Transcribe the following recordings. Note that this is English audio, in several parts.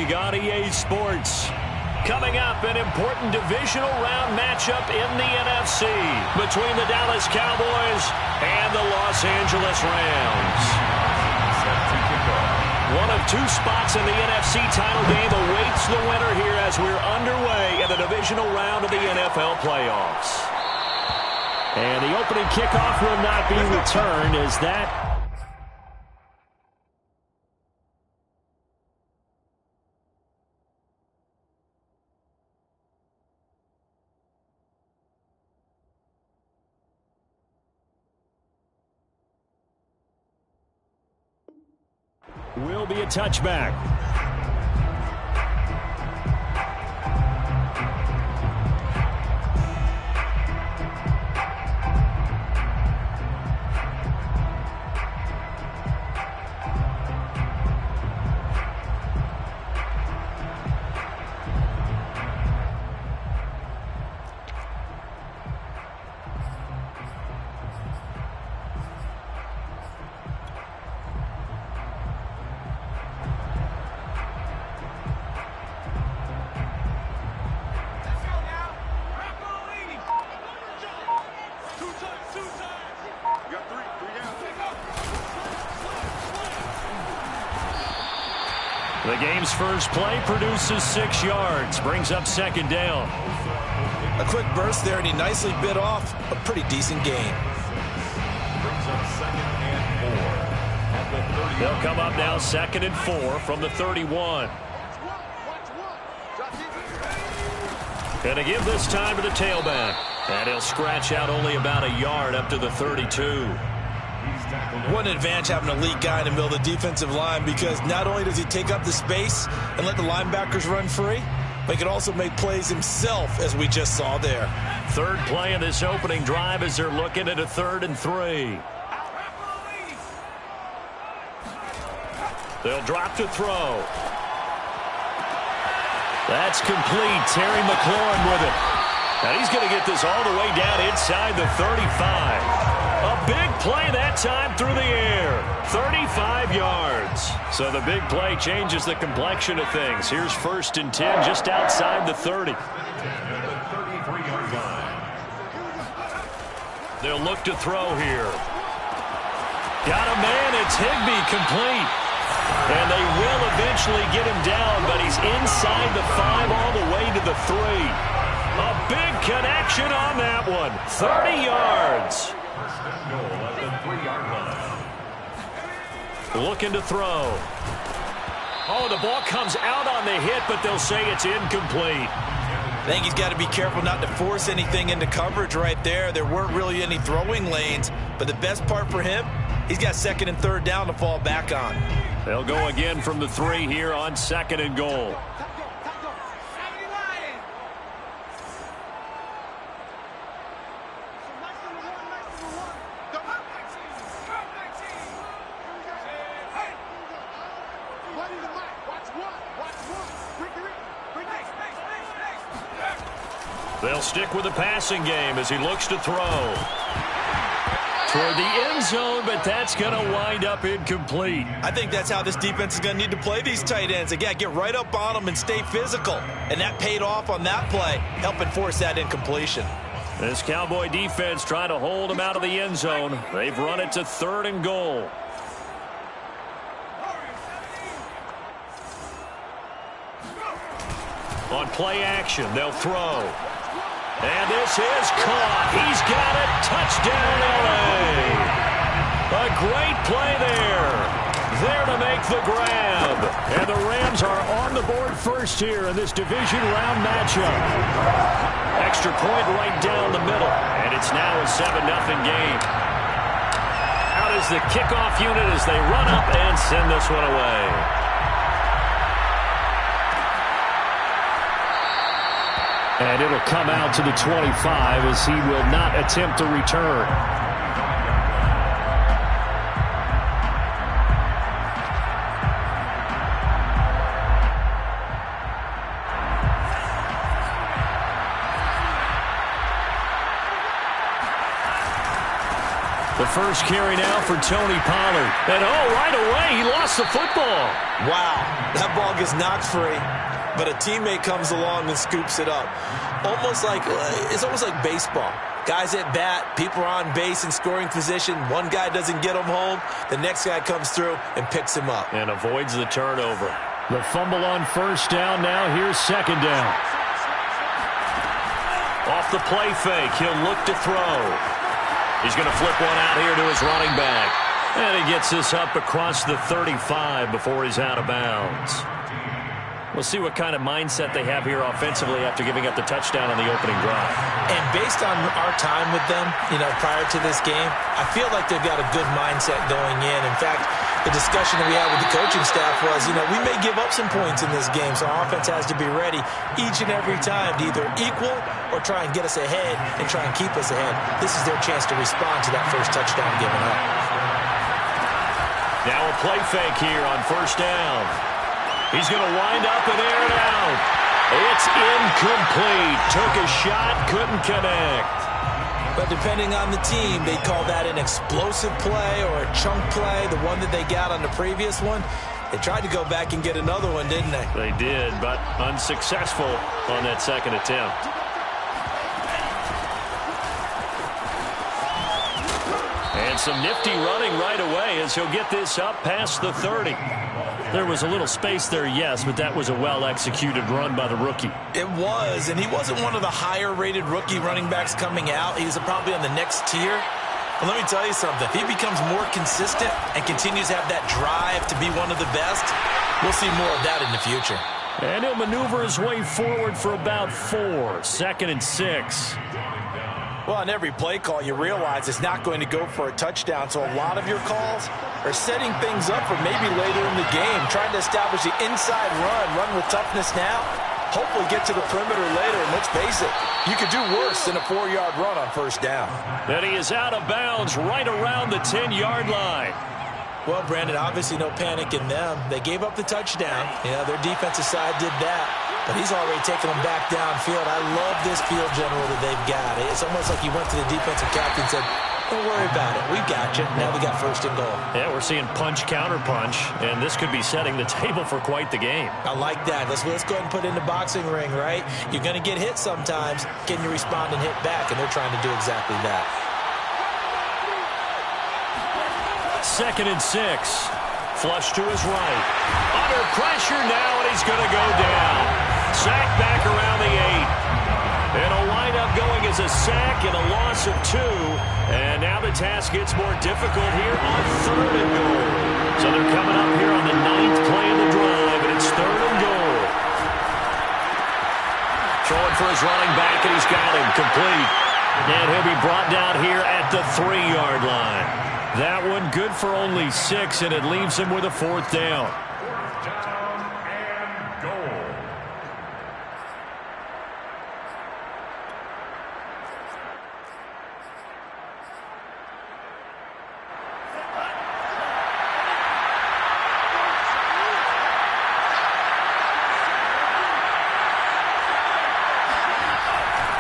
league on EA Sports. Coming up, an important divisional round matchup in the NFC between the Dallas Cowboys and the Los Angeles Rams. One of two spots in the NFC title game awaits the winner here as we're underway in the divisional round of the NFL playoffs. And the opening kickoff will not be returned as that will be a touchback. The game's first play produces 6 yards, brings up second down. A quick burst there, and he nicely bit off a pretty decent gain. Brings up 2nd and 4 at the 30. They'll come up now 2nd and 4 from the 31. Gonna give this time to the tailback. And he'll scratch out only about a yard up to the 32. What an advantage having a elite guy in the middle of the defensive line, because not only does he take up the space and let the linebackers run free, but he can also make plays himself, as we just saw there. Third play of this opening drive as they're looking at a 3rd and 3. They'll drop to throw. That's complete. Terry McLaurin with it. And he's going to get this all the way down inside the 35. A big play that time through the air. 35 yards. So the big play changes the complexion of things. Here's 1st and 10 just outside the 30. They'll look to throw here. Got a man. It's Higbee, complete. And they will eventually get him down, but he's inside the 5 all the way to the 3. A big connection on that one. 30 yards. Looking to throw. Oh, the ball comes out on the hit, but they'll say it's incomplete. I think he's got to be careful not to force anything into coverage right there. There weren't really any throwing lanes, but the best part for him, he's got 2nd and 3rd down to fall back on. They'll go again from the 3 here on 2nd and goal. They'll stick with the passing game as he looks to throw. Toward the end zone, but that's going to wind up incomplete. I think that's how this defense is going to need to play these tight ends. Again, get right up on them and stay physical. And that paid off on that play, helping force that incompletion. This Cowboy defense trying to hold him out of the end zone. They've run it to 3rd and goal. On play action, they'll throw. And this is caught. He's got it. Touchdown, L.A. A great play there. There to make the grab. And the Rams are on the board first here in this division round matchup. Extra point right down the middle. And it's now a 7-0 game. Out is the kickoff unit as they run up and send this one away. And it'll come out to the 25 as he will not attempt to return. The first carry now for Tony Pollard. And right away, he lost the football. Wow, that ball gets knocked free, but a teammate comes along and scoops it up. It's almost like baseball. Guys at bat, people are on base in scoring position. One guy doesn't get him home. The next guy comes through and picks him up. And avoids the turnover. The fumble on first down now. Here's second down. Off the play fake, he'll look to throw. He's going to flip one out here to his running back. And he gets this up across the 35 before he's out of bounds. We'll see what kind of mindset they have here offensively after giving up the touchdown on the opening drive. And based on our time with them, prior to this game, I feel like they've got a good mindset going in. In fact, the discussion that we had with the coaching staff was, we may give up some points in this game, so our offense has to be ready each and every time to either equal or try and get us ahead and try and keep us ahead. This is their chance to respond to that first touchdown given up. Now a play fake here on first down. He's going to wind up and air it out. It's incomplete. Took a shot, couldn't connect. But depending on the team, they call that an explosive play or a chunk play, the one that they got on the previous one. They tried to go back and get another one, didn't they? They did, but unsuccessful on that second attempt. And some nifty running right away as he'll get this up past the 30. There was a little space there, yes, but that was a well-executed run by the rookie. It was, and he wasn't one of the higher-rated rookie running backs coming out. He was probably on the next tier. But let me tell you something. If he becomes more consistent and continues to have that drive to be one of the best, we'll see more of that in the future. And he'll maneuver his way forward for about 4. 2nd and 6. Well, on every play call, you realize it's not going to go for a touchdown. So a lot of your calls are setting things up for maybe later in the game, trying to establish the inside run with toughness now, hopefully get to the perimeter later. And let's face it, you could do worse than a 4-yard run on first down. And he is out of bounds right around the 10-yard line. Well, Brandon, obviously no panic in them. They gave up the touchdown. Their defensive side did that. But he's already taken them back downfield. I love this field general that they've got. It's almost like he went to the defensive captain and said, don't worry about it. We got you. Now we got first and goal. Yeah, we're seeing punch, counter punch, and this could be setting the table for quite the game. I like that. Let's go ahead and put it in the boxing ring, right? You're going to get hit sometimes. Can you respond and hit back? And they're trying to do exactly that. 2nd and 6. Flush to his right. Under pressure now, and he's going to go down. Sack back around the 8. And a windup going as a sack and a loss of 2. And now the task gets more difficult here on 3rd and goal. So they're coming up here on the 9th play of the drive, and it's 3rd and goal. Throwing for his running back, and he's got him complete. And he'll be brought down here at the 3-yard line. That one good for only 6, and it leaves him with a 4th down.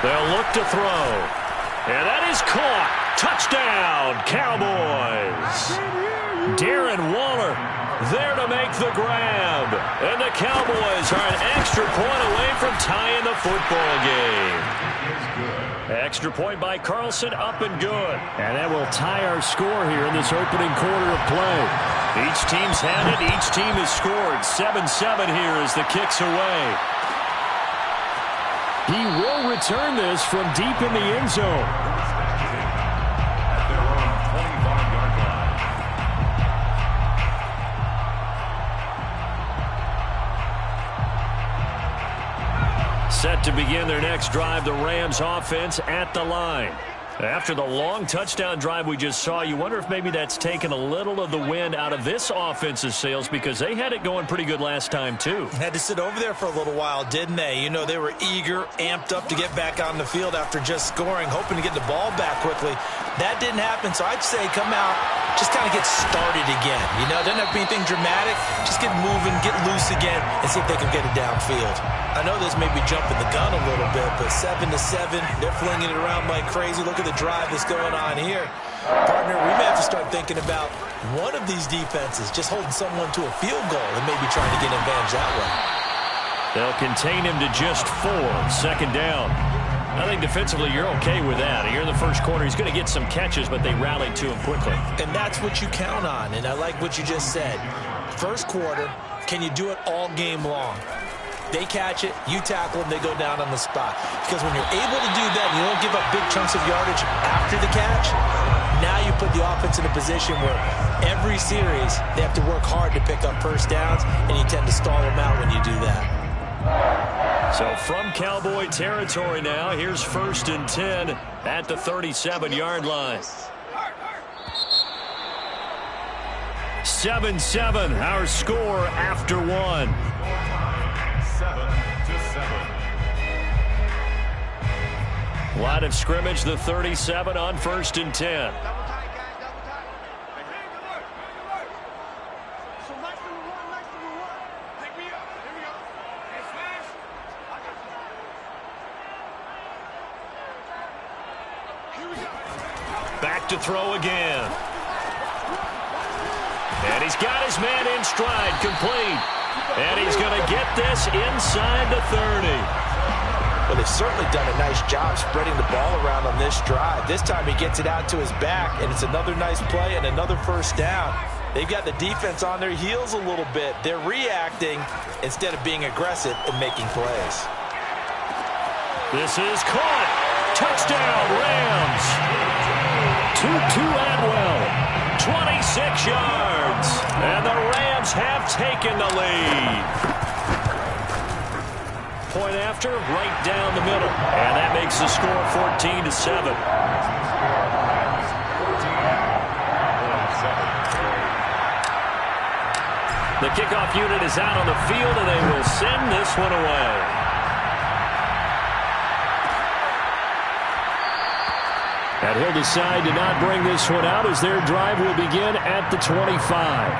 They'll look to throw. And that is caught. Touchdown, Cowboys. Darren Waller there to make the grab. And the Cowboys are an extra point away from tying the football game. Extra point by Carlson, up and good. And that will tie our score here in this opening quarter of play. Each team's had it. Each team has scored. 7-7 here as the kick's away. He will return this from deep in the end zone. Set to begin their next drive, the Rams offense at the line. After the long touchdown drive we just saw, you wonder if maybe that's taken a little of the wind out of this offense's sails because they had it going pretty good last time, too. Had to sit over there for a little while, didn't they? They were eager, amped up to get back on the field after just scoring, hoping to get the ball back quickly. That didn't happen, so I'd say come out, just kind of get started again. Doesn't have to be anything dramatic. Just get moving, get loose again, and see if they can get it downfield. I know this may be jumping the gun a little bit, but 7-7, they're flinging it around like crazy. Look at the the drive that's going on here. Partner, we may have to start thinking about one of these defenses just holding someone to a field goal and maybe trying to get an advantage that way. They'll contain him to just 4. Second down. I think defensively you're okay with that. Here in the first quarter, he's going to get some catches, but they rallied to him quickly. And that's what you count on, and I like what you just said. First quarter, can you do it all game long? They catch it, you tackle them, they go down on the spot. Because when you're able to do that, you don't give up big chunks of yardage after the catch, now you put the offense in a position where every series they have to work hard to pick up first downs, and you tend to stall them out when you do that. So from Cowboy territory now, here's 1st and 10 at the 37-yard line. 7-7, our score after 1. 7-7. Line of scrimmage, the 37 on 1st and 10. Back to throw again. And he's got his man in stride, complete. And he's going to get this inside the 30. Well, they've certainly done a nice job spreading the ball around on this drive. This time he gets it out to his back, and it's another nice play and another first down. They've got the defense on their heels a little bit. They're reacting instead of being aggressive and making plays. This is caught. Touchdown, Rams. Tutu Atwell, 26 yards. And the Rams have taken the lead. Point after, right down the middle. And that makes the score 14-7. The kickoff unit is out on the field, and they will send this one away. And he'll decide to not bring this one out as their drive will begin at the 25.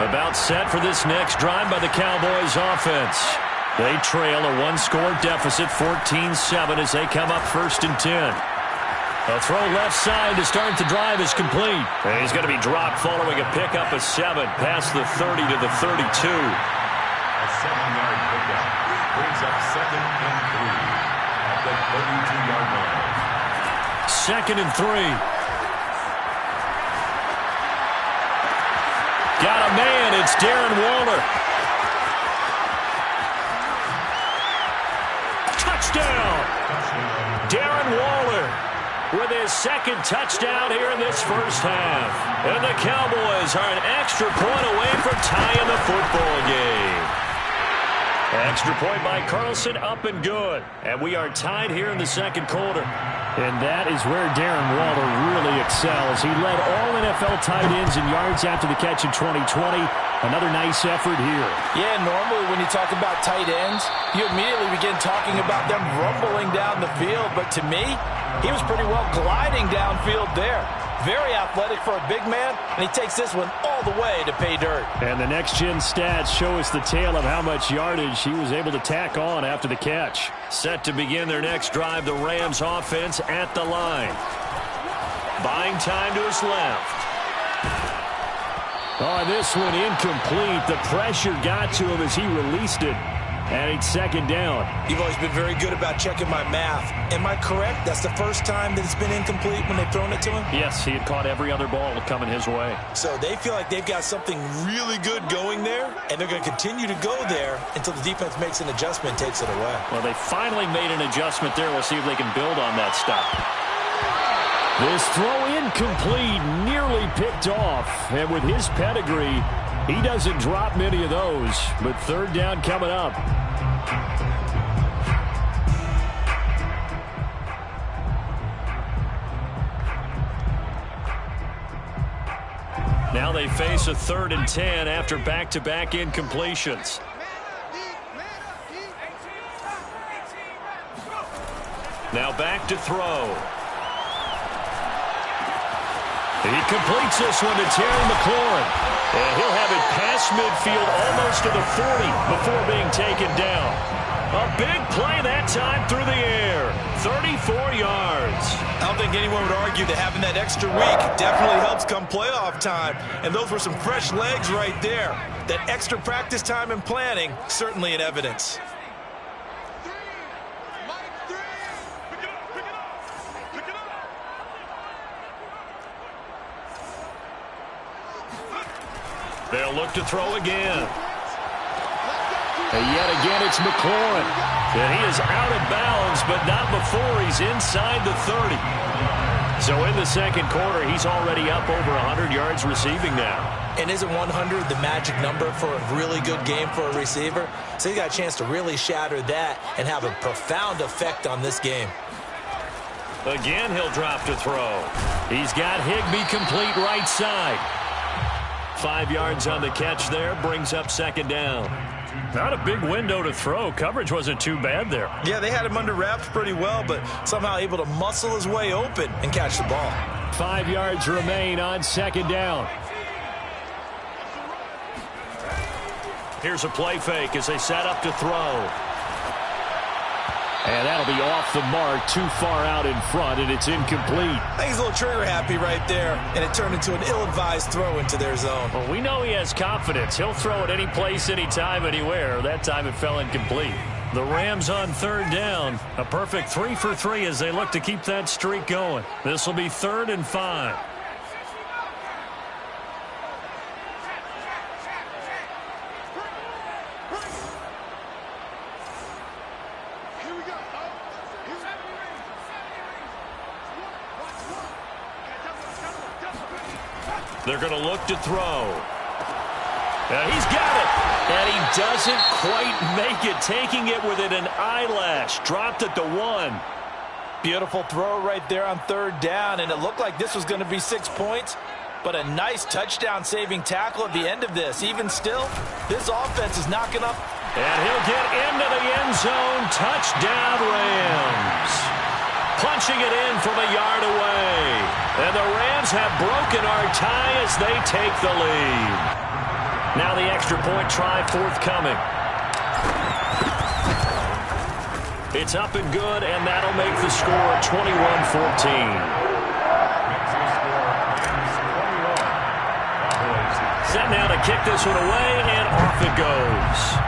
About set for this next drive by the Cowboys offense. They trail a one-score deficit, 14-7, as they come up 1st and 10. A throw left side to start the drive is complete. And he's going to be dropped following a pickup of 7 past the 30 to the 32. A 7-yard pickup brings up 2nd and 3 at the 32-yard line. 2nd and 3. Got a man. It's Darren Waller. Touchdown. Darren Waller with his 2nd touchdown here in this first half. And the Cowboys are an extra point away from tying the football game. Extra point by Carlson, up and good. And we are tied here in the 2nd quarter. And that is where Darren Waller really excels. He led all NFL tight ends in yards after the catch in 2020. Another nice effort here. Yeah, normally when you talk about tight ends, you immediately begin talking about them rumbling down the field. But to me, he was pretty well gliding downfield there. Very athletic for a big man, and he takes this one all the way to pay dirt. And the next-gen stats show us the tale of how much yardage he was able to tack on after the catch. Set to begin their next drive, the Rams offense at the line. Buying time to his left. Oh, this one incomplete. The pressure got to him as he released it. And it's 2nd down. You've always been very good about checking my math. Am I correct? That's the first time that it's been incomplete when they've thrown it to him? Yes, he had caught every other ball coming his way. So they feel like they've got something really good going there, and they're going to continue to go there until the defense makes an adjustment and takes it away. Well, they finally made an adjustment there. We'll see if they can build on that stuff. This throw incomplete, nearly picked off. And with his pedigree, he doesn't drop many of those. But 3rd down coming up. Now they face a 3rd and 10 after back-to-back incompletions. Now back to throw. He completes this one to Terry McLaurin. And he'll have it past midfield almost to the 40 before being taken down. A big play that time through the air. 34 yards. I don't think anyone would argue that having that extra week definitely helps come playoff time. And those were some fresh legs right there. That extra practice time and planning, certainly in evidence. They'll look to throw again. And yet again, it's McLaurin. And he is out of bounds, but not before he's inside the 30. So in the second quarter, he's already up over 100 yards receiving now. And isn't 100 the magic number for a really good game for a receiver? So he got a chance to really shatter that and have a profound effect on this game. Again, he'll drop to throw. He's got Higbee complete right side. 5 yards on the catch there, brings up second down. Not a big window to throw. Coverage wasn't too bad there. Yeah, they had him under wraps pretty well, but somehow able to muscle his way open and catch the ball. 5 yards remain on second down. Here's a play fake as they set up to throw. And that'll be off the mark, too far out in front, and it's incomplete. I think he's a little trigger happy right there, and it turned into an ill-advised throw into their zone. Well, we know he has confidence. He'll throw it any place, anytime, anywhere. That time it fell incomplete. The Rams on third down. A perfect 3 for 3 as they look to keep that streak going. This will be 3rd and 5. They're going to look to throw. And he's got it. And he doesn't quite make it, taking it within an eyelash. Dropped at the 1. Beautiful throw right there on third down, and it looked like this was going to be 6 points. But a nice touchdown-saving tackle at the end of this. Even still, this offense is knocking up. And he'll get into the end zone. Touchdown, Rams. Punching it in from a yard away. And the Rams have broken our tie as they take the lead. Now the extra point try forthcoming. It's up and good, and that'll make the score 21-14. Set now to kick this one away, and off it goes.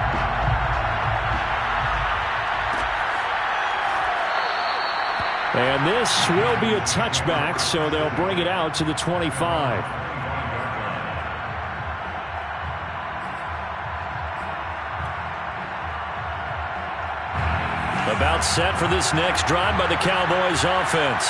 And this will be a touchback, so they'll bring it out to the 25. About set for this next drive by the Cowboys offense.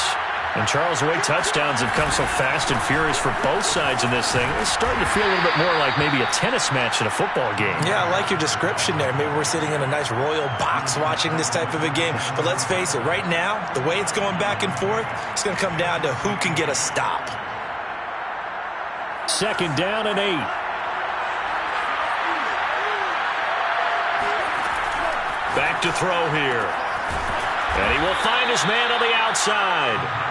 And Charles, the way touchdowns have come so fast and furious for both sides in this thing, it's starting to feel a little bit more like maybe a tennis match in a football game. Yeah, I like your description there. Maybe we're sitting in a nice royal box watching this type of a game. But let's face it, right now, the way it's going back and forth, it's going to come down to who can get a stop. 2nd down and 8. Back to throw here. And he will find his man on the outside.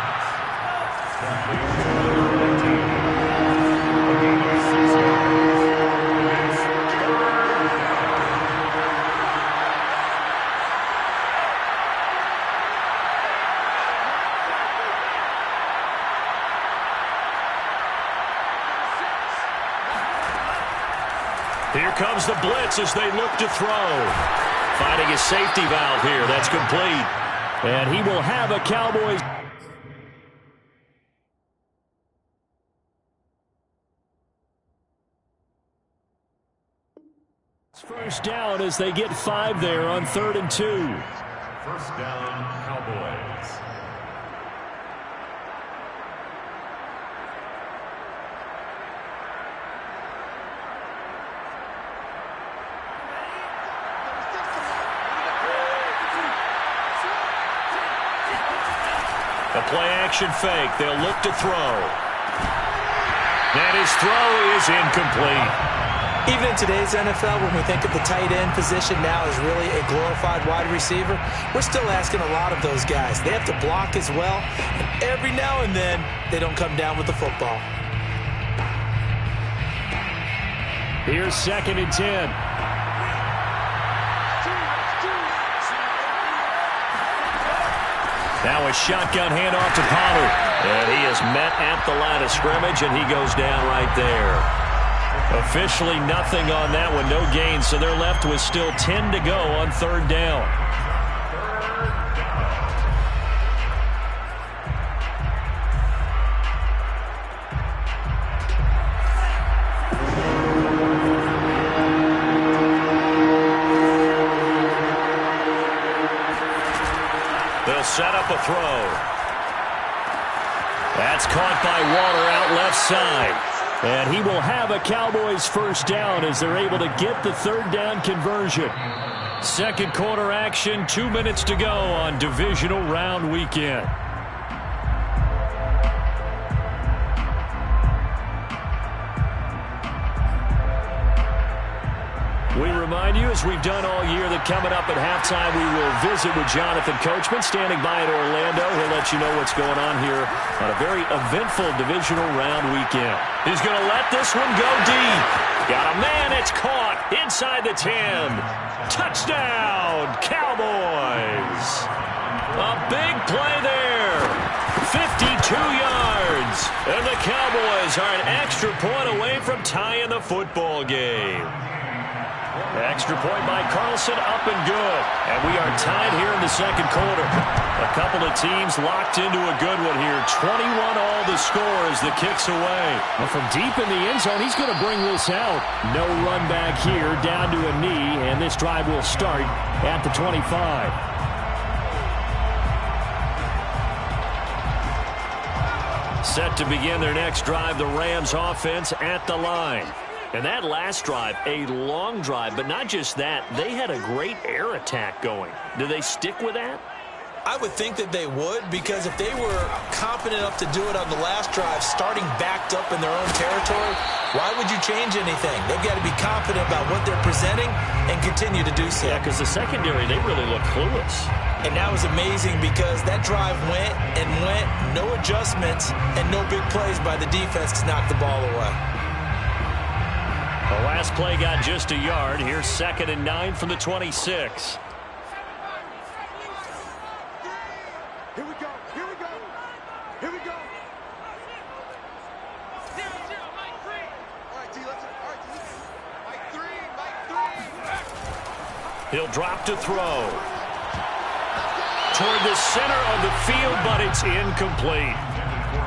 Here comes the blitz as they look to throw. Finding a safety valve here. That's complete. And he will have a Cowboys. First down as they get 5 there on 3rd and 2. First down, Cowboys. A play-action fake. They'll look to throw. And his throw is incomplete. Even in today's NFL, when we think of the tight end position now as really a glorified wide receiver, we're still asking a lot of those guys. They have to block as well, and every now and then, they don't come down with the football. Here's 2nd and 10. Now a shotgun handoff to Pollard. And he is met at the line of scrimmage, and he goes down right there. Officially nothing on that one, no gain, so they're left with still 10 to go on 3rd down. They'll set up a throw. That's caught by Waller out left side. And he will have a Cowboys 1st down as they're able to get the 3rd down conversion. 2nd quarter action, 2 minutes to go on divisional round weekend. We remind you, as we've done all year, that coming up at halftime, we will visit with Jonathan Coachman, standing by in Orlando. He'll let you know what's going on here on a very eventful divisional round weekend. He's going to let this one go deep. Got a man, it's caught inside the 10. Touchdown, Cowboys. A big play there. 52 yards. And the Cowboys are an extra point away from tying the football game. Extra point by Carlson, up and good. And we are tied here in the 2nd quarter. A couple of teams locked into a good one here. 21 all the score as the kick's away. Well, from deep in the end zone, he's going to bring this out. No run back here, down to a knee, and this drive will start at the 25. Set to begin their next drive, the Rams offense at the line. And that last drive, a long drive, but not just that. They had a great air attack going. Do they stick with that? I would think that they would, because if they were confident enough to do it on the last drive, starting backed up in their own territory, why would you change anything? They've got to be confident about what they're presenting and continue to do so. Yeah, because the secondary, they really look clueless. And that was amazing because that drive went and went, no adjustments, and no big plays by the defense to knock the ball away. The last play got just a yard. Here's 2nd and 9 from the 26. Here we go. Here we go. Here we go. Mike 3. All right, T, let's. All right, T. Mike 3. Mike 3. He'll drop to throw. Toward the center of the field, but it's incomplete.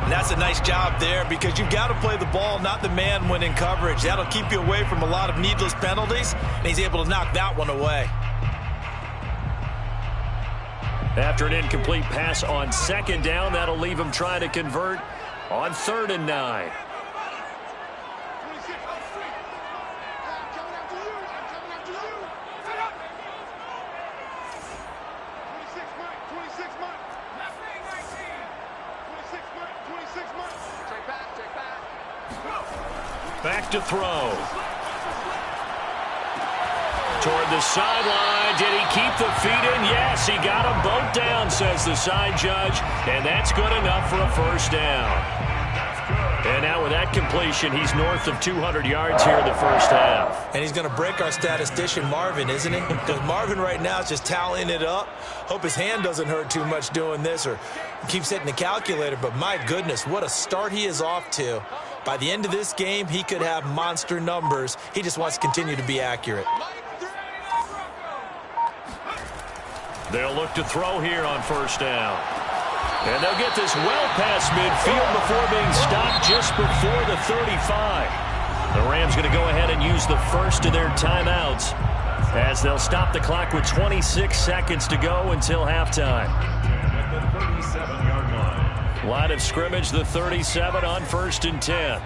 And that's a nice job there, because you've got to play the ball, not the man when in coverage. That'll keep you away from a lot of needless penalties, and he's able to knock that one away. After an incomplete pass on 2nd down, that'll leave him trying to convert on 3rd and 9. 26. I'm coming after you. I'm coming after you. Set up. 26, Mike. 26, Mike. 26, Mike. Check back. Back to throw. Toward the sideline. Did he keep the feet in? Yes, he got them both down, says the side judge. And that's good enough for a 1st down. And now with that completion, he's north of 200 yards here in the 1st half. And he's going to break our statistician, Marvin, isn't he? Because Marvin right now is just tallying it up. Hope his hand doesn't hurt too much doing this or keeps hitting the calculator. But my goodness, what a start he is off to. By the end of this game, he could have monster numbers. He just wants to continue to be accurate. They'll look to throw here on 1st down. And they'll get this well past midfield before being stopped just before the 35. The Rams going to go ahead and use the first of their timeouts as they'll stop the clock with 26 seconds to go until halftime. At the 37-yard line. Line of scrimmage, the 37 on 1st and 10.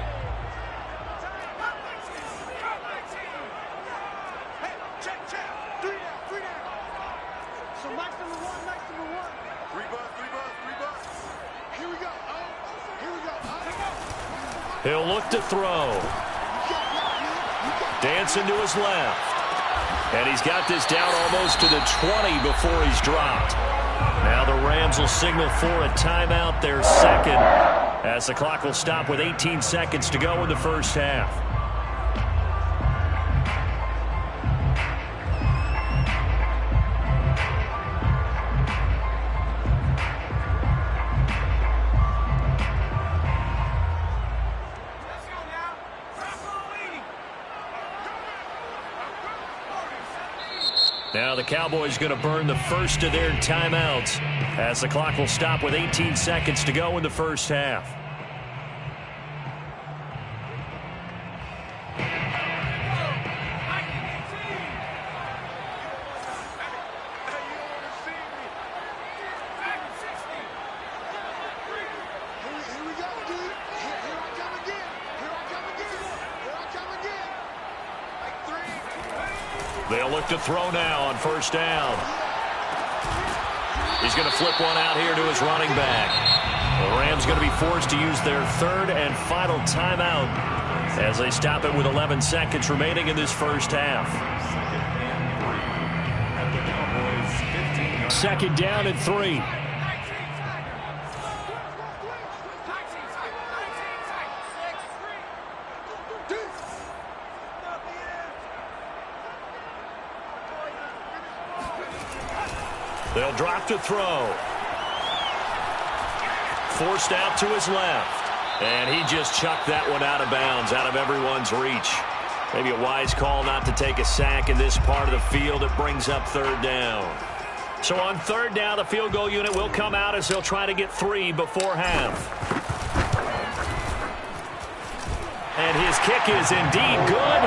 He'll look to throw. Dancing to his left. And he's got this down almost to the 20 before he's dropped. Now the Rams will signal for a timeout, their second, as the clock will stop with 18 seconds to go in the first half. Now the Cowboys going to burn the first of their timeouts as the clock will stop with 18 seconds to go in the first half. They'll look to throw now on first down. He's going to flip one out here to his running back. The Rams going to be forced to use their third and final timeout as they stop it with 11 seconds remaining in this first half. Second down and 3. They'll drop to throw. Forced out to his left. And he just chucked that one out of bounds, out of everyone's reach. Maybe a wise call not to take a sack in this part of the field. It brings up third down. So on third down, the field goal unit will come out as they'll try to get 3 before half. And his kick is indeed good.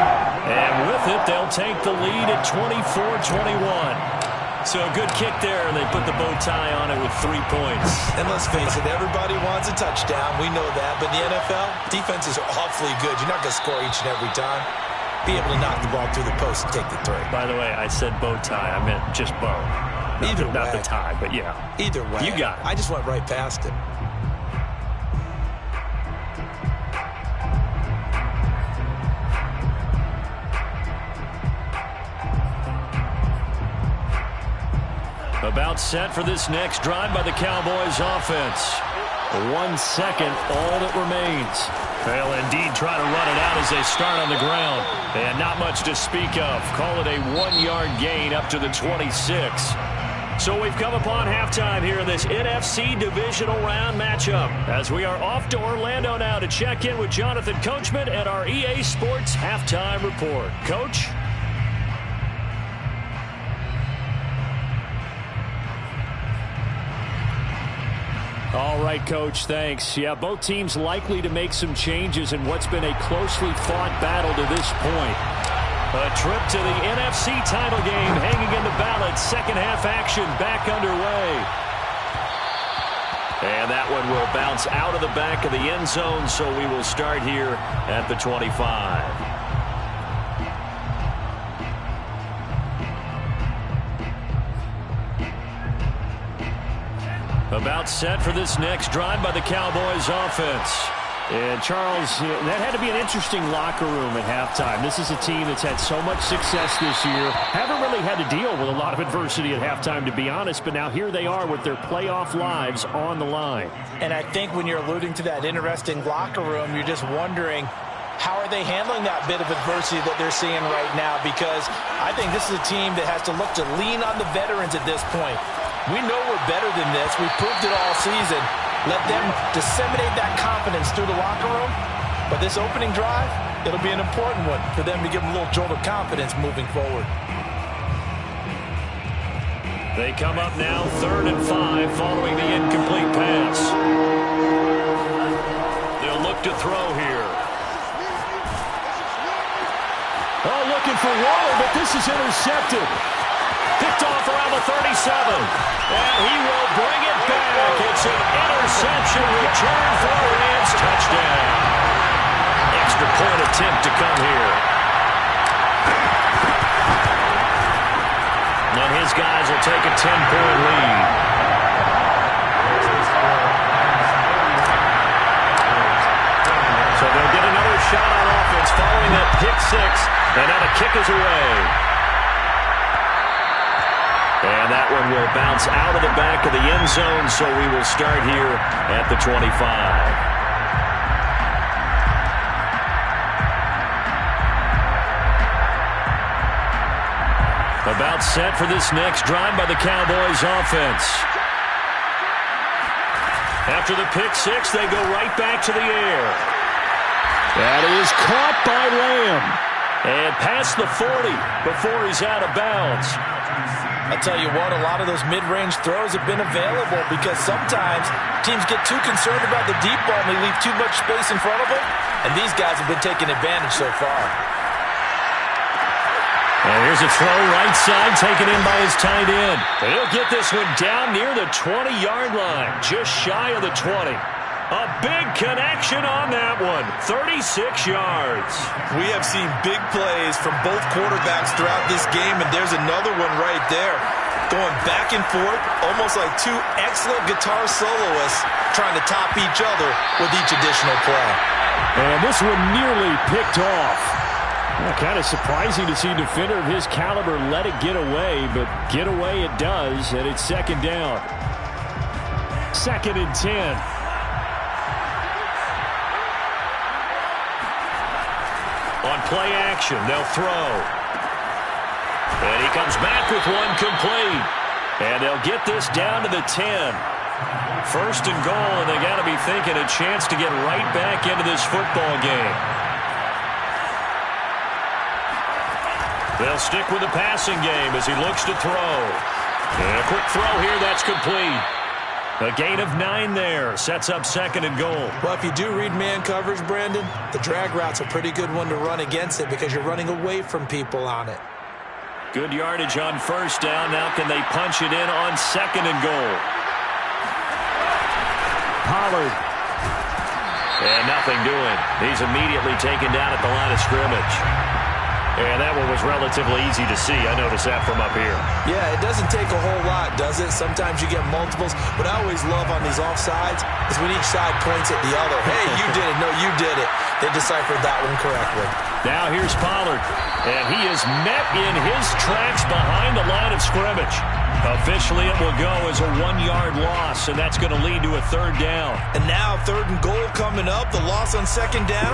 And with it, they'll take the lead at 24-21. So a good kick there, and they put the bow tie on it with 3 points. And let's face it, everybody wants a touchdown. We know that. But in the NFL, defenses are awfully good. You're not going to score each and every time. Be able to knock the ball through the post and take the 3. By the way, I said bow tie. I meant just bow. Not the tie, but yeah. Either way. You got it. I just went right past it. About set for this next drive by the Cowboys offense. 1 second, all that remains. They'll indeed try to run it out as they start on the ground. And not much to speak of. Call it a 1-yard gain up to the 26. So we've come upon halftime here in this NFC Divisional Round matchup. As we are off to Orlando now to check in with Jonathan Coachman and our EA Sports Halftime Report. Coach? All right, Coach, thanks. Yeah, both teams likely to make some changes in what's been a closely fought battle to this point. A trip to the NFC title game hanging in the balance. Second half action back underway. And that one will bounce out of the back of the end zone, so we will start here at the 25. About set for this next drive by the Cowboys offense. And, Charles, that had to be an interesting locker room at halftime. This is a team that's had so much success this year. Haven't really had to deal with a lot of adversity at halftime, to be honest. But now here they are with their playoff lives on the line. And I think when you're alluding to that interesting locker room, you're just wondering, how are they handling that bit of adversity that they're seeing right now? Because I think this is a team that has to look to lean on the veterans at this point. We know we're better than this. We've proved it all season. Let them disseminate that confidence through the locker room. But this opening drive, it'll be an important one for them to give them a little jolt of confidence moving forward. They come up now, 3rd and 5, following the incomplete pass. They'll look to throw here. Oh, looking for Waller, but this is intercepted. Picked off around the 37. And he will bring it back. It's an interception return for Rams. Touchdown. Extra point attempt to come here. And his guys will take a 10-point lead. So they'll get another shot on offense following that pick 6. And now the kick is away. And that one will bounce out of the back of the end zone, so we will start here at the 25. About set for this next drive by the Cowboys offense. After the pick six, they go right back to the air. That is caught by Lamb. And past the 40 before he's out of bounds. I'll tell you what, a lot of those mid-range throws have been available because sometimes teams get too concerned about the deep ball and they leave too much space in front of them. And these guys have been taking advantage so far. And here's a throw right side taken in by his tight end. And he'll get this one down near the 20-yard line, just shy of the 20. A big connection on that one, 36 yards. We have seen big plays from both quarterbacks throughout this game, and there's another one right there. Going back and forth, almost like two excellent guitar soloists trying to top each other with each additional play. And this one nearly picked off. Well, kind of surprising to see a defender of his caliber let it get away, but get away it does, and it's second down. 2nd and 10. On play action, they'll throw. And he comes back with one complete. And they'll get this down to the 10. 1st and goal, and they got to be thinking a chance to get right back into this football game. They'll stick with the passing game as he looks to throw. And a quick throw here, that's complete. A gain of 9 there. Sets up 2nd and goal. Well, if you do read man coverage, Brandon, the drag route's a pretty good one to run against it because you're running away from people on it. Good yardage on 1st down. Now can they punch it in on 2nd and goal? Pollard. And nothing doing. He's immediately taken down at the line of scrimmage. And that one was relatively easy to see. I noticed that from up here. Yeah, it doesn't take a whole lot, does it? Sometimes you get multiples. What I always love on these offsides is when each side points at the other. Hey, you did it. No, you did it. They deciphered that one correctly. Now here's Pollard. And he is met in his tracks behind the line of scrimmage. Officially, it will go as a 1-yard loss, and that's going to lead to a 3rd down. And now 3rd and goal coming up, the loss on 2nd down.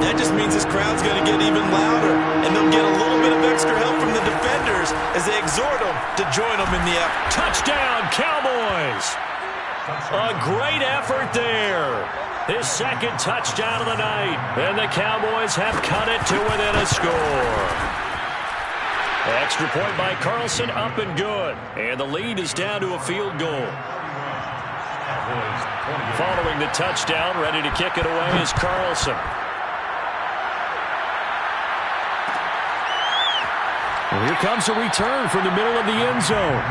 That just means this crowd's going to get even louder, and they'll get a little bit of extra help from the defenders as they exhort them to join them in the effort. Touchdown, Cowboys! A great effort there. His 2nd touchdown of the night, and the Cowboys have cut it to within a score. Extra point by Carlson, up and good. And the lead is down to a field goal. Following the touchdown, ready to kick it away is Carlson. Well, here comes a return from the middle of the end zone.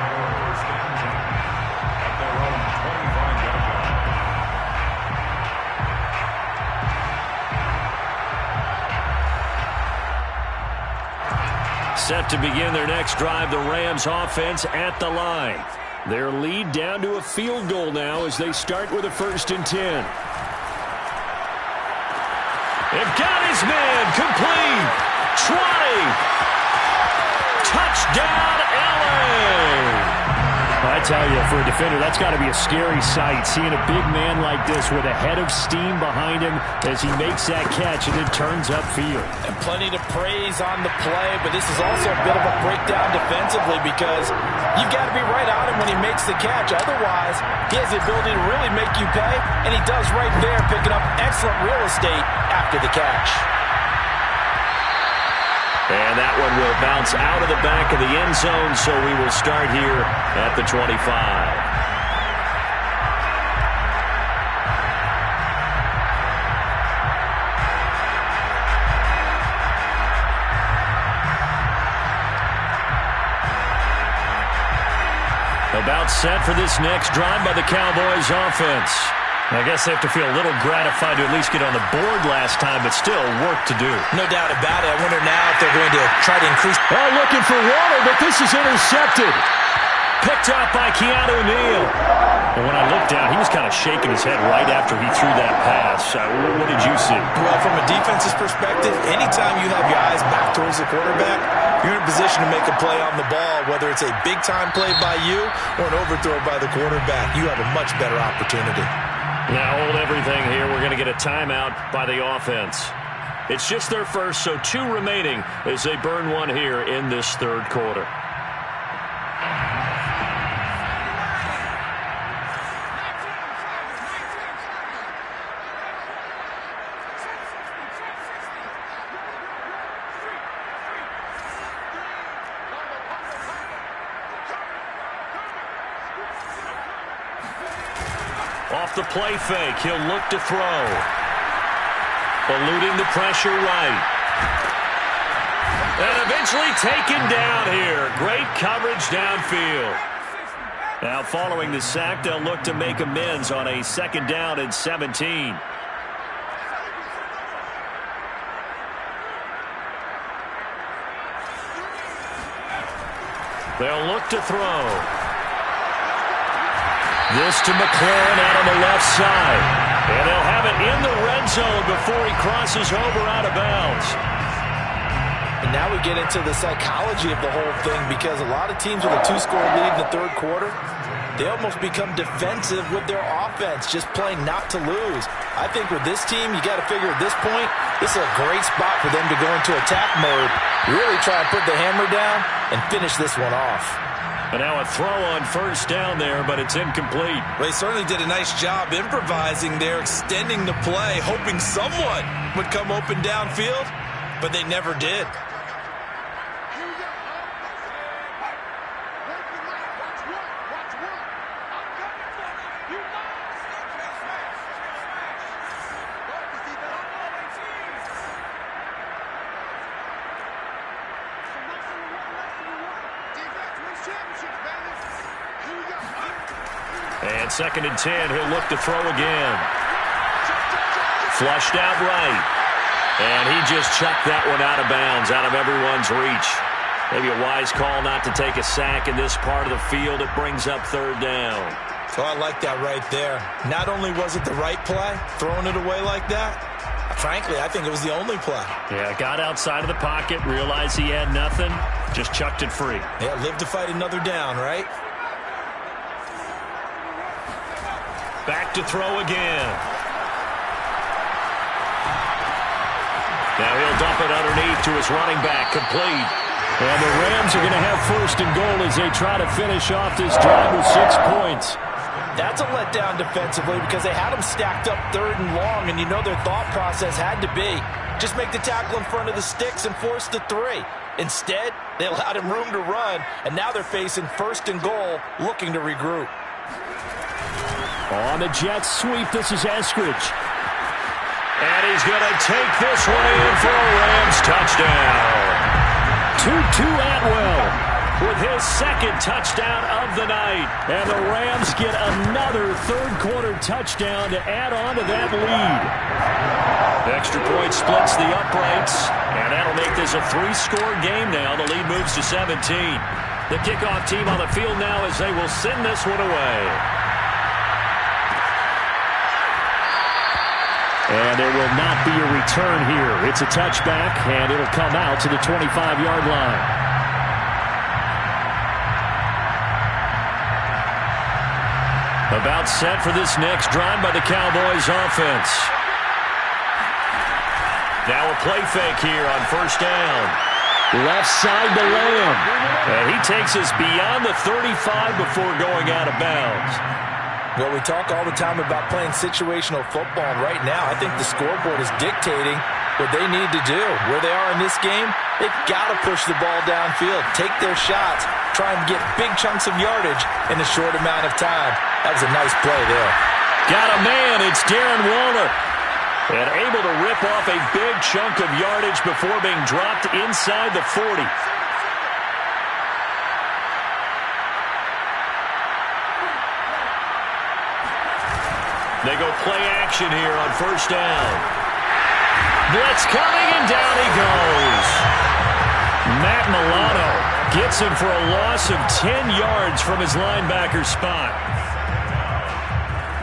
Set to begin their next drive, the Rams offense at the line. Their lead down to a field goal now as they start with a 1st and 10. They've got his man, complete, 20. Touchdown, LA! I tell you, for a defender, that's got to be a scary sight, seeing a big man like this with a head of steam behind him as he makes that catch and then turns upfield. And plenty to praise on the play, but this is also a bit of a breakdown defensively because you've got to be right on him when he makes the catch. Otherwise, he has the ability to really make you pay, and he does right there, picking up excellent real estate after the catch. And that one will bounce out of the back of the end zone, so we will start here at the 25. About set for this next drive by the Cowboys offense. I guess they have to feel a little gratified to at least get on the board last time, but still work to do. No doubt about it. I wonder now if they're going to try to increase. Oh, looking for water, but this is intercepted. picked up by Keanu Neal. And when I looked down, he was kind of shaking his head right after he threw that pass. What did you see? Well, from a defense's perspective, anytime you have your eyes back towards the quarterback, you're in a position to make a play on the ball, whether it's a big-time play by you or an overthrow by the quarterback. You have a much better opportunity. Now hold everything here. We're going to get a timeout by the offense. It's just their first, so 2 remaining as they burn one here in this third quarter. Off the play fake, he'll look to throw. Eluding the pressure right. And eventually taken down here. Great coverage downfield. Now following the sack, they'll look to make amends on a 2nd down and 17. They'll look to throw. This to McLaurin out on the left side. And they'll have it in the red zone before he crosses over out of bounds. And now we get into the psychology of the whole thing, because a lot of teams with a 2-score lead in the third quarter, they almost become defensive with their offense, just playing not to lose. I think with this team, you got to figure at this point, this is a great spot for them to go into attack mode, really try and put the hammer down and finish this one off. And now a throw on 1st down there, but it's incomplete. They certainly did a nice job improvising there, extending the play, hoping someone would come open downfield, but they never did. And 2nd and 10, he'll look to throw again. Flushed out right. And he just chucked that one out of bounds, out of everyone's reach. Maybe a wise call not to take a sack in this part of the field. It brings up 3rd down. So I like that right there. Not only was it the right play, throwing it away like that, frankly, I think it was the only play. Yeah, got outside of the pocket, realized he had nothing, just chucked it free. Yeah, live to fight another down, right? Back to throw again. Now he'll dump it underneath to his running back, complete. And the Rams are going to have 1st and goal as they try to finish off this drive with 6 points. That's a letdown defensively, because they had them stacked up 3rd and long, and you know their thought process had to be just make the tackle in front of the sticks and force the 3. Instead, they allowed him room to run, and now they're facing 1st and goal, looking to regroup. On the Jets sweep, this is Eskridge. And he's going to take this one in for a Rams touchdown. Tutu Atwell with his 2nd touchdown of the night. And the Rams get another third-quarter touchdown to add on to that lead. Extra point splits the uprights, and that'll make this a 3-score game now. The lead moves to 17. The kickoff team on the field now as they will send this one away. And there will not be a return here. It's a touchback, and it'll come out to the 25-yard line. About set for this next drive by the Cowboys offense. Now a play fake here on 1st down. Left side to Lamb. And he takes us beyond the 35 before going out of bounds. Well, we talk all the time about playing situational football, and right now I think the scoreboard is dictating what they need to do. Where they are in this game, they've got to push the ball downfield, take their shots, try and get big chunks of yardage in a short amount of time. That was a nice play there. Got a man, it's Darren Waller. And able to rip off a big chunk of yardage before being dropped inside the 40. They go play action here on 1st down. Blitz coming, and down he goes. Matt Milano Gets him for a loss of 10 yards from his linebacker spot.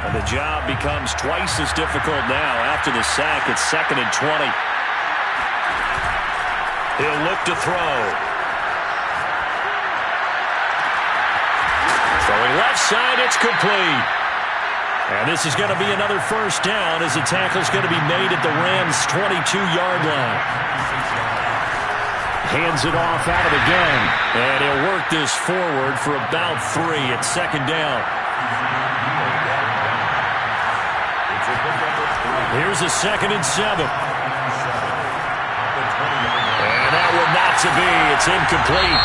And the job becomes twice as difficult now after the sack. It's 2nd and 20. He'll look to throw. Throwing left side, it's complete. And this is going to be another first down as the tackle's going to be made at the Rams' 22-yard line. Hands it off out of the gun. And he'll work this forward for about 3 at 2nd down. Here's a 2nd and 7. And that one not to be. It's incomplete.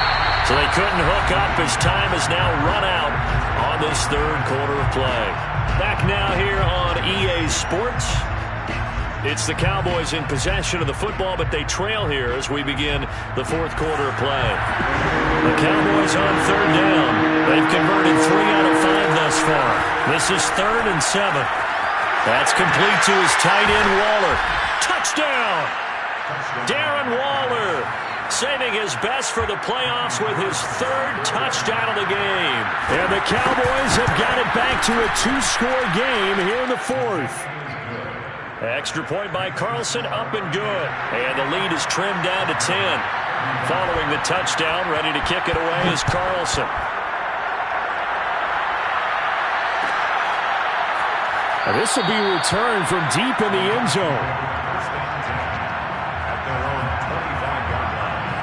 So they couldn't hook up as time has now run out on this 3rd quarter of play. Back now here on EA Sports. It's the Cowboys in possession of the football, but they trail here as we begin the 4th quarter of play. The Cowboys on 3rd down. They've converted 3 out of 5 thus far. This is 3rd and 7. That's complete to his tight end, Waller. Touchdown! Darren Waller saving his best for the playoffs with his 3rd touchdown of the game. And the Cowboys have got it back to a 2-score game here in the 4th. Extra point by Carlson, up and good. And the lead is trimmed down to 10. Following the touchdown, ready to kick it away is Carlson. And this will be returned from deep in the end zone. At their own 25-yard line.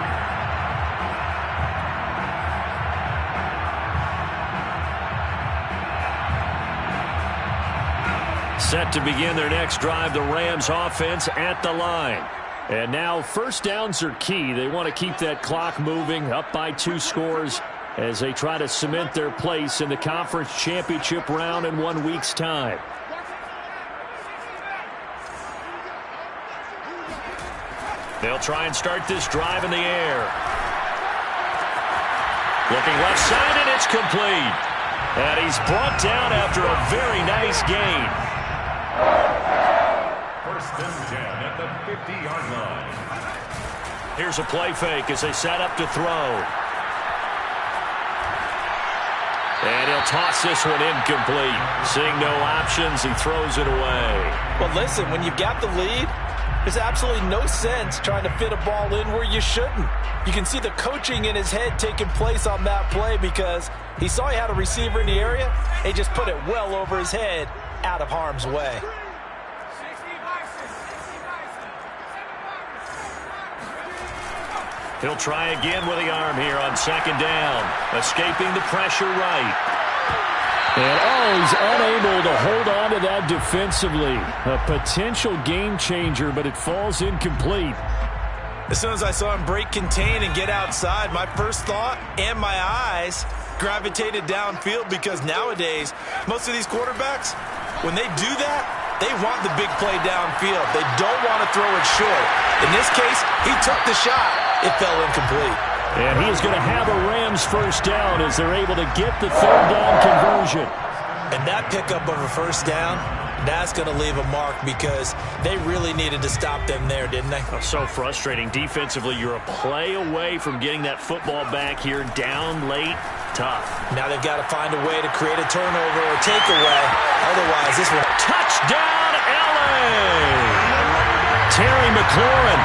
Set to begin their next drive, the Rams offense at the line. And now first downs are key. They want to keep that clock moving, up by 2 scores as they try to cement their place in the conference championship round in 1 week's time. They'll try and start this drive in the air. Looking left side, and it's complete. And he's brought down after a very nice gain. 1st and 10 at the 50-yard line. Here's a play fake as they set up to throw. And he'll toss this one incomplete. Seeing no options, he throws it away. Well, listen, when you've got the lead, there's absolutely no sense trying to fit a ball in where you shouldn't. You can see the coaching in his head taking place on that play because he saw he had a receiver in the area. He just put it well over his head, out of harm's way. He'll try again with the arm here on 2nd down. Escaping the pressure right. And he's unable to hold on to that defensively. A potential game changer, but it falls incomplete. As soon as I saw him break contain and get outside, my first thought and my eyes gravitated downfield because nowadays, most of these quarterbacks, when they do that, they want the big play downfield. They don't want to throw it short. In this case, he took the shot. It fell incomplete. And he is going to have a Rams first down as they're able to get the 3rd down conversion. And that pickup of a first down, that's going to leave a mark because they really needed to stop them there, didn't they? So frustrating. Defensively, you're a play away from getting that football back here down late. Tough. Now they've got to find a way to create a turnover or takeaway. Otherwise, this one... Touchdown, L.A.! Terry McLaurin,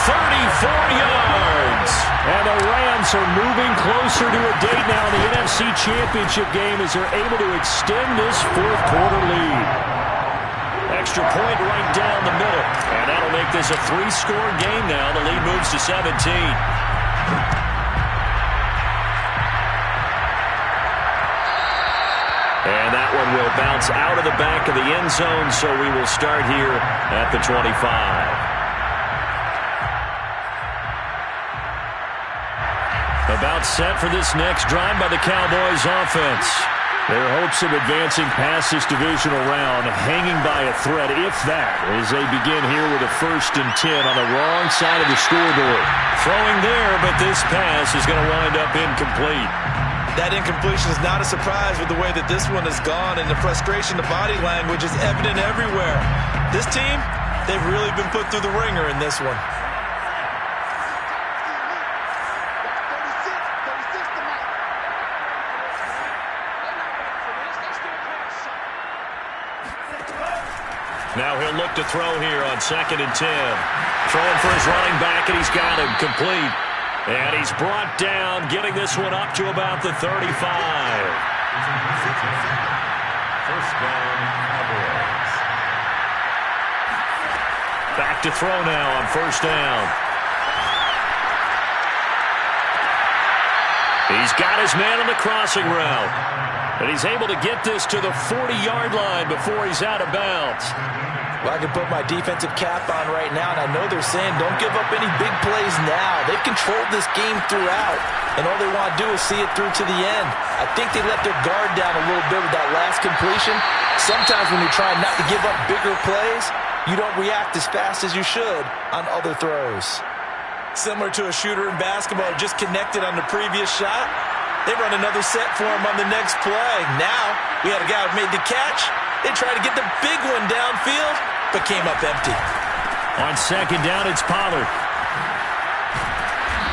34 yards. And the Rams are moving closer to a date now in the NFC Championship game as they're able to extend this 4th quarter lead. Extra point right down the middle. And that'll make this a 3-score game now. The lead moves to 17. And that one will bounce out of the back of the end zone, so we will start here at the 25. About set for this next drive by the Cowboys offense. Their hopes of advancing past this divisional round hanging by a thread, if that, as they begin here with a 1st and 10 on the wrong side of the scoreboard. Throwing there, but this pass is going to wind up incomplete. That incompletion is not a surprise with the way that this one has gone, and the frustration, the body language is evident everywhere. This team, they've really been put through the ringer in this one. Now he'll look to throw here on 2nd and 10. Throwing for his running back, and he's got him complete. And he's brought down, getting this one up to about the 35. First down, Cowboys. Back to throw now on 1st down. He's got his man on the crossing route. And he's able to get this to the 40-yard line before he's out of bounds. Well, I can put my defensive cap on right now, and I know they're saying don't give up any big plays now. They've controlled this game throughout, and all they want to do is see it through to the end. I think they let their guard down a little bit with that last completion. Sometimes when you're trying not to give up bigger plays, you don't react as fast as you should on other throws. Similar to a shooter in basketball, just connected on the previous shot. They run another set for him on the next play. Now, we had a guy who made the catch. They tried to get the big one downfield, but came up empty. On 2nd down, it's Pollard.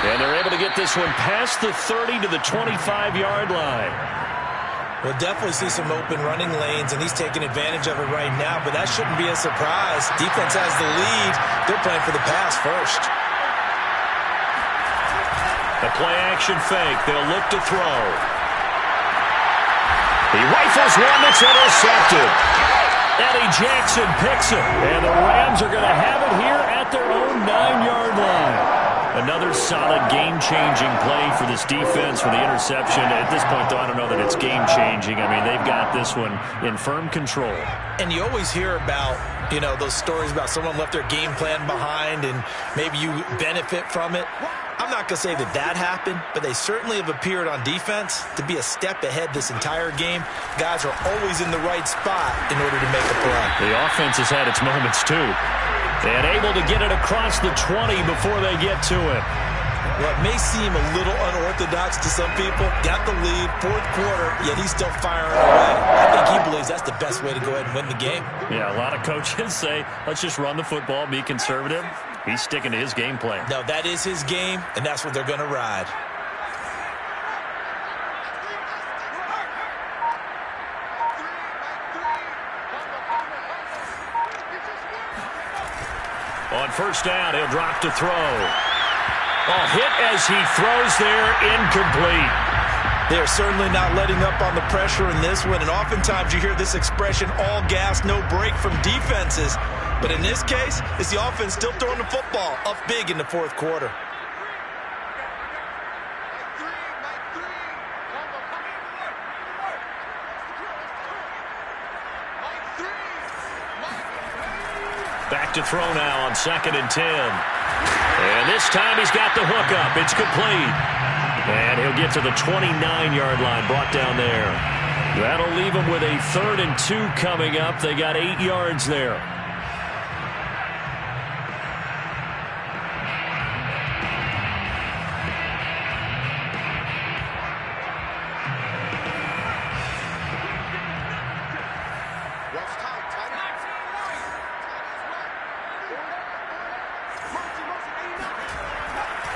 And they're able to get this one past the 30 to the 25-yard line. We'll definitely see some open running lanes, and he's taking advantage of it right now, but that shouldn't be a surprise. Defense has the lead. They're playing for the pass first. A play-action fake. They'll look to throw. He rifles one that's intercepted. Eddie Jackson picks it. And the Rams are going to have it here at their own 9-yard line. Another solid game-changing play for this defense for the interception. At this point, though, I don't know that it's game-changing. I mean, they've got this one in firm control. And you always hear about, you know, those stories about someone left their game plan behind and maybe you benefit from it. I'm not going to say that that happened, but they certainly have appeared on defense to be a step ahead this entire game. Guys are always in the right spot in order to make a play. The offense has had its moments, too. And able to get it across the 20 before they get to it. What may seem a little unorthodox to some people, got the lead, 4th quarter, yet he's still firing away. I think he believes that's the best way to go ahead and win the game. Yeah, a lot of coaches say, let's just run the football, be conservative. He's sticking to his game plan. No, that is his game, and that's what they're going to ride. On 1st down, he'll drop to throw. Hit as he throws there, incomplete. They're certainly not letting up on the pressure in this one, and oftentimes you hear this expression, all gas, no break from defenses. But in this case, it's the offense still throwing the football up big in the 4th quarter. Back to throw now on 2nd and 10. And this time he's got the hook up. It's complete. And he'll get to the 29-yard line, brought down there. That'll leave him with a 3rd and 2 coming up. They got 8 yards there.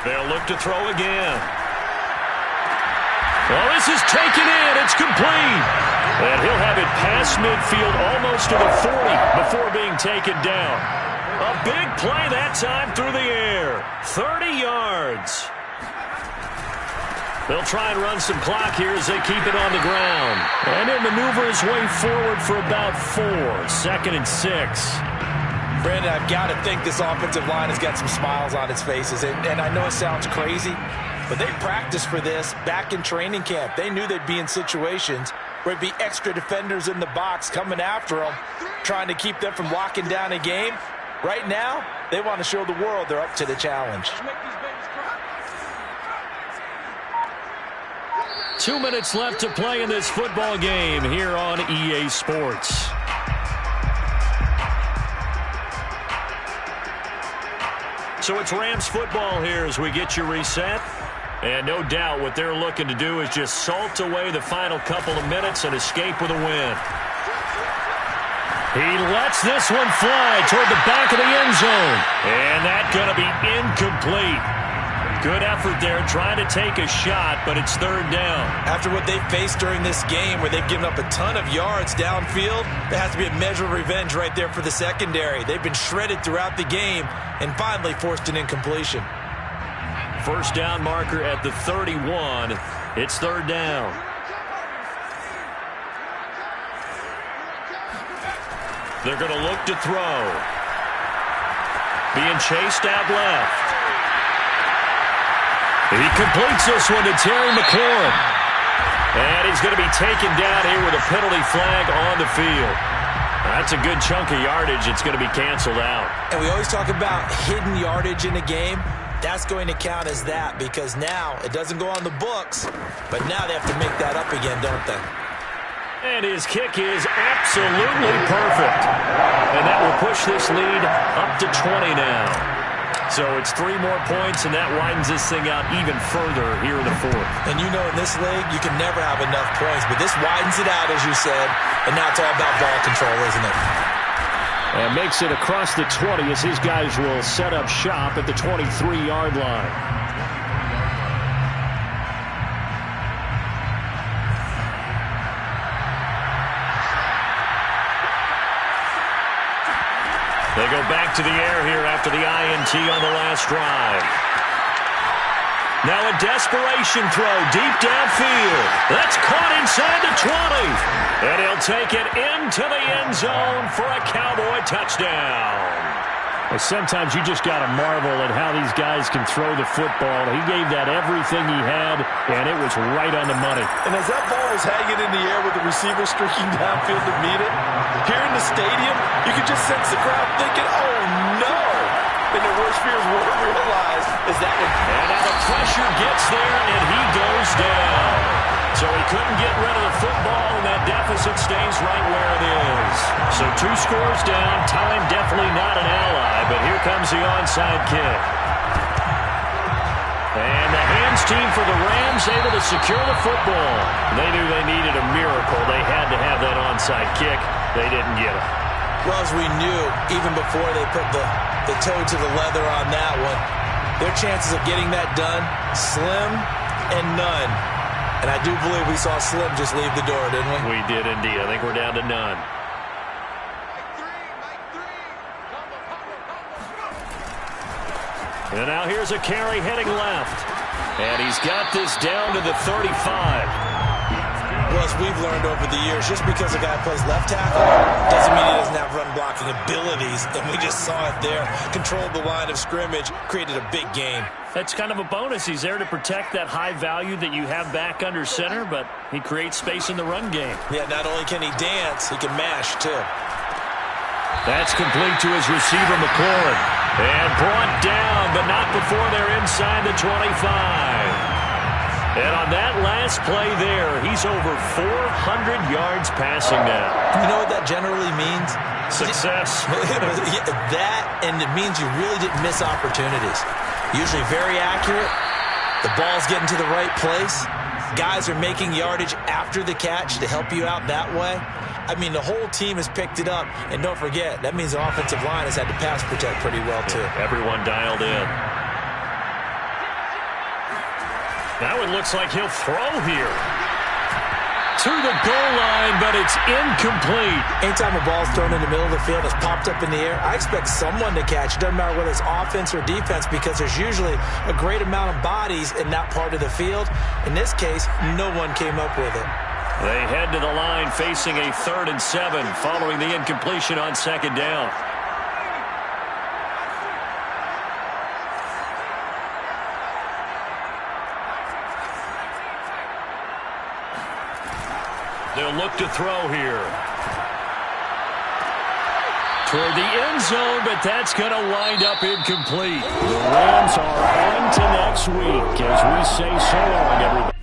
They'll look to throw again. Well, this is taken in. It's complete. And he'll have it past midfield almost to the 40 before being taken down. A big play that time through the air. 30 yards. They'll try and run some clock here as they keep it on the ground. And he'll maneuver his way forward for about 4. 2nd and 6. Brandon, I've got to think this offensive line has got some smiles on its faces. And I know it sounds crazy, but they practiced for this back in training camp. They knew they'd be in situations where it'd be extra defenders in the box coming after them, trying to keep them from locking down a game. Right now, they want to show the world they're up to the challenge. 2 minutes left to play in this football game here on EA Sports. So it's Rams football here as we get you reset. And no doubt what they're looking to do is just salt away the final couple of minutes and escape with a win. He lets this one fly toward the back of the end zone. And that's going to be incomplete. Good effort there trying to take a shot, but it's third down. After what they've faced during this game where they've given up a ton of yards downfield, there has to be a measure of revenge right there for the secondary. They've been shredded throughout the game and finally forced an incompletion. First down marker at the 31. It's third down. They're going to look to throw. Being chased out left. He completes this one to Terry McLaurin. And he's going to be taken down here with a penalty flag on the field. That's a good chunk of yardage. It's going to be canceled out. And we always talk about hidden yardage in a game. That's going to count as that because now it doesn't go on the books, but now they have to make that up again, don't they? And his kick is absolutely perfect. And that will push this lead up to 20 now. So it's 3 more points, and that widens this thing out even further here in the fourth. And you know in this league, you can never have enough points, but this widens it out, as you said, and now it's all about ball control, isn't it? And makes it across the 20 as his guys will set up shop at the 23-yard line. They go back to the air here after the INT on the last drive. Now a desperation throw deep downfield. That's caught inside the 20. And he'll take it into the end zone for a Cowboy touchdown. Sometimes you just got to marvel at how these guys can throw the football. He gave that everything he had, and it was right on the money. And as that ball was hanging in the air with the receiver streaking downfield to meet it, here in the stadium, you could just sense the crowd thinking, oh, no. And their worst fears were realized is that one. And now the pressure gets there, and he goes down. So he couldn't get rid of the football, and that deficit stays right where it is. So 2 scores down, time definitely not an ally, but here comes the onside kick. And the hands team for the Rams able to secure the football. They knew they needed a miracle. They had to have that onside kick. They didn't get it. Well, as we knew, even before they put the toe to the leather on that one, their chances of getting that done, slim and none. And I do believe we saw Slim just leave the door, didn't we? We did indeed. I think we're down to none. And now here's a carry heading left. And he's got this down to the 35. Well, as we've learned over the years, just because a guy plays left tackle doesn't mean he doesn't have run-blocking abilities. And we just saw it there. Controlled the line of scrimmage, created a big gain. That's kind of a bonus. He's there to protect that high value that you have back under center, but he creates space in the run game. Yeah, not only can he dance, he can mash, too. That's complete to his receiver, McLaurin. And brought down, but not before they're inside the 25. And on that last play there, he's over 400 yards passing now. You know what that generally means? Success. That, and it means you really didn't miss opportunities. Usually very accurate. The ball's getting to the right place. Guys are making yardage after the catch to help you out that way. I mean, the whole team has picked it up. And don't forget, that means the offensive line has had to pass protect pretty well, too. Yeah, everyone dialed in. Now it looks like he'll throw here. To the goal line, but it's incomplete. Anytime a ball's thrown in the middle of the field, it's popped up in the air, I expect someone to catch. It doesn't matter whether it's offense or defense because there's usually a great amount of bodies in that part of the field. In this case, no one came up with it. They head to the line facing a 3rd and 7 following the incompletion on 2nd down. They'll look to throw here. Toward the end zone, but that's going to wind up incomplete. The Rams are on to next week as we say so long, everybody.